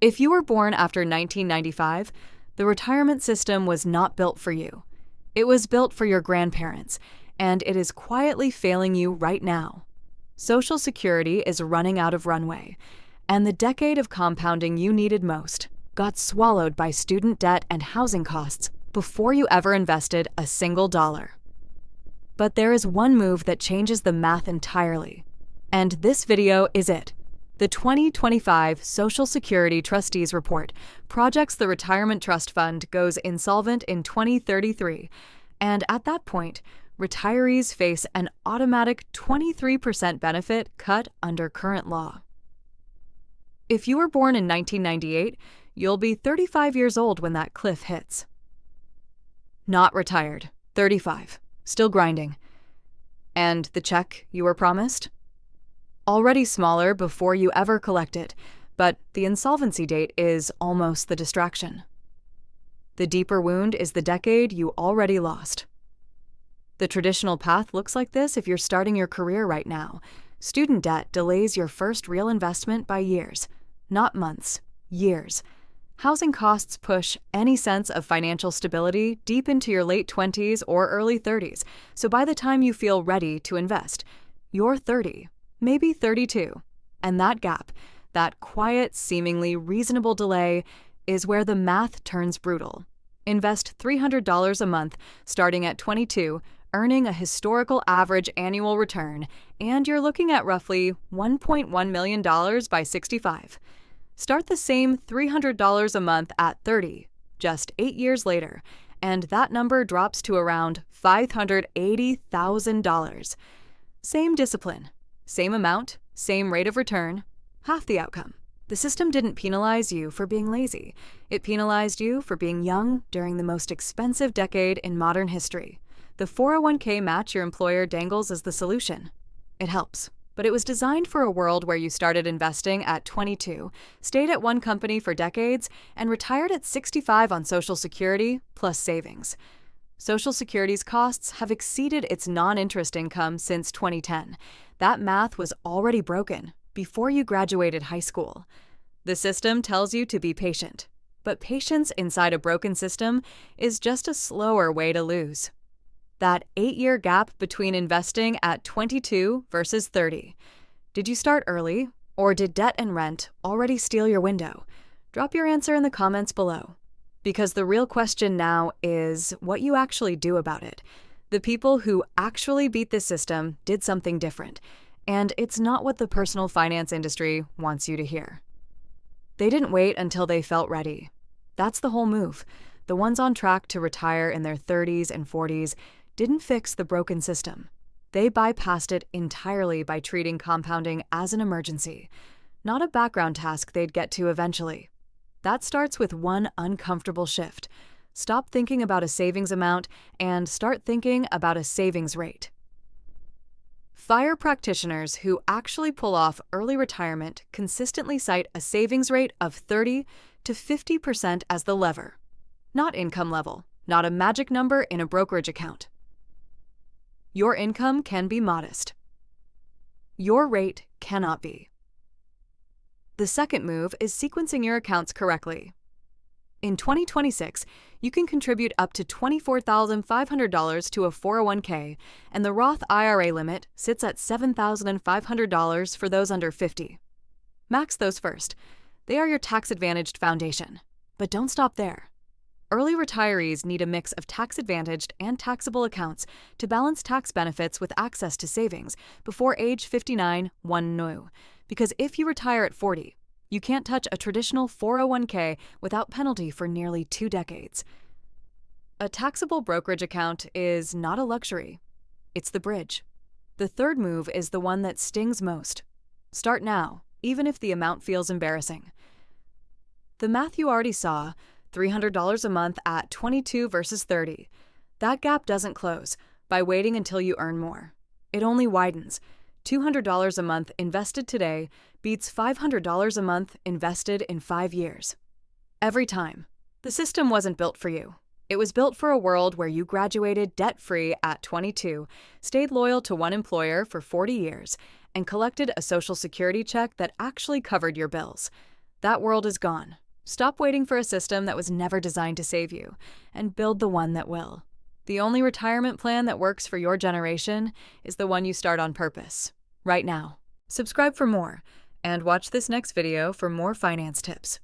If you were born after 1995, the retirement system was not built for you. It was built for your grandparents, and it is quietly failing you right now. Social Security is running out of runway, and the decade of compounding you needed most got swallowed by student debt and housing costs before you ever invested a single dollar. But there is one move that changes the math entirely, and this video is it. The 2025 Social Security Trustees Report projects the Retirement Trust Fund goes insolvent in 2033, and at that point, retirees face an automatic 23% benefit cut under current law. If you were born in 1998, you'll be 35 years old when that cliff hits. Not retired, 35, still grinding. And the check you were promised? Already smaller before you ever collect it, but the insolvency date is almost the distraction. The deeper wound is the decade you already lost. The traditional path looks like this if you're starting your career right now. Student debt delays your first real investment by years, not months, years. Housing costs push any sense of financial stability deep into your late 20s or early 30s, so by the time you feel ready to invest, you're 30. Maybe 32. And that gap, that quiet, seemingly reasonable delay, is where the math turns brutal. Invest $300 a month, starting at 22, earning a historical average annual return, and you're looking at roughly $1.1 million by 65. Start the same $300 a month at 30, just 8 years later, and that number drops to around $580,000. Same discipline. Same amount, same rate of return, half the outcome. The system didn't penalize you for being lazy. It penalized you for being young during the most expensive decade in modern history. The 401k match your employer dangles as the solution. It helps, but it was designed for a world where you started investing at 22, stayed at one company for decades, and retired at 65 on Social Security plus savings. Social Security's costs have exceeded its non-interest income since 2010. That math was already broken before you graduated high school. The system tells you to be patient, but patience inside a broken system is just a slower way to lose. That 8-year gap between investing at 22 versus 30. Did you start early, or did debt and rent already steal your window? Drop your answer in the comments below. Because the real question now is what you actually do about it. The people who actually beat the system did something different, and it's not what the personal finance industry wants you to hear. They didn't wait until they felt ready. That's the whole move. The ones on track to retire in their 30s and 40s didn't fix the broken system. They bypassed it entirely by treating compounding as an emergency, not a background task they'd get to eventually. That starts with one uncomfortable shift. Stop thinking about a savings amount and start thinking about a savings rate. FIRE practitioners who actually pull off early retirement consistently cite a savings rate of 30 to 50% as the lever, not income level, not a magic number in a brokerage account. Your income can be modest. Your rate cannot be. The second move is sequencing your accounts correctly. In 2026, you can contribute up to $24,500 to a 401k, and the Roth IRA limit sits at $7,500 for those under 50. Max those first. They are your tax-advantaged foundation. But don't stop there. Early retirees need a mix of tax-advantaged and taxable accounts to balance tax benefits with access to savings before age 59, one new. Because if you retire at 40, you can't touch a traditional 401k without penalty for nearly 2 decades. A taxable brokerage account is not a luxury. It's the bridge. The third move is the one that stings most. Start now, even if the amount feels embarrassing. The math you already saw, $300 a month at 22 versus 30. That gap doesn't close by waiting until you earn more. It only widens. $200 a month invested today beats $500 a month invested in 5 years. Every time. The system wasn't built for you. It was built for a world where you graduated debt-free at 22, stayed loyal to one employer for 40 years, and collected a Social Security check that actually covered your bills. That world is gone. Stop waiting for a system that was never designed to save you, and build the one that will. The only retirement plan that works for your generation is the one you start on purpose, right now. Subscribe for more, and watch this next video for more finance tips.